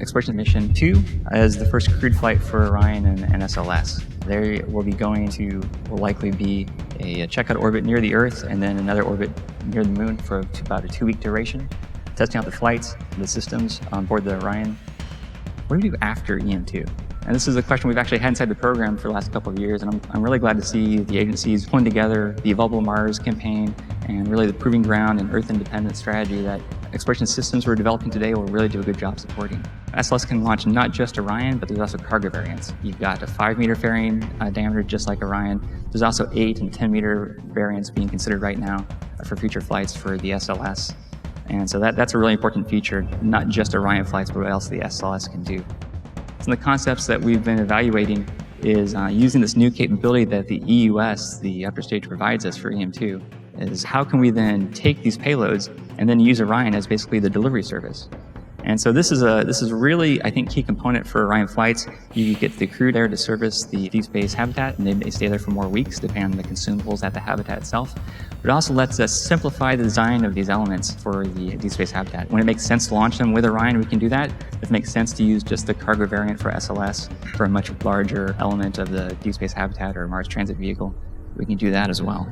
Exploration Mission 2 is the first crewed flight for Orion and SLS. They will be going to, will likely be a checkout orbit near the Earth and then another orbit near the Moon for about a 2-week duration, testing out the flights, the systems on board the Orion. What do we do after EM2? And this is a question we've actually had inside the program for the last couple of years, and I'm really glad to see the agencies pulling together the Evolvable Mars campaign and really the proving ground and Earth-independent strategy that exploration systems we're developing today will really do a good job supporting. SLS can launch not just Orion, but there's also cargo variants. You've got a 5-meter fairing diameter just like Orion. There's also 8 and 10-meter variants being considered right now for future flights for the SLS. And so that's a really important feature, not just Orion flights, but what else the SLS can do. Some of the concepts that we've been evaluating is using this new capability that the EUS, the upper stage, provides us for EM2, is how can we then take these payloads and then use Orion as basically the delivery service. And so this is really, I think, key component for Orion flights. You get the crew there to service the deep space habitat, and they may stay there for more weeks, depending on the consumables at the habitat itself. But it also lets us simplify the design of these elements for the deep space habitat. When it makes sense to launch them with Orion, we can do that. If it makes sense to use just the cargo variant for SLS for a much larger element of the deep space habitat or Mars transit vehicle, we can do that as well.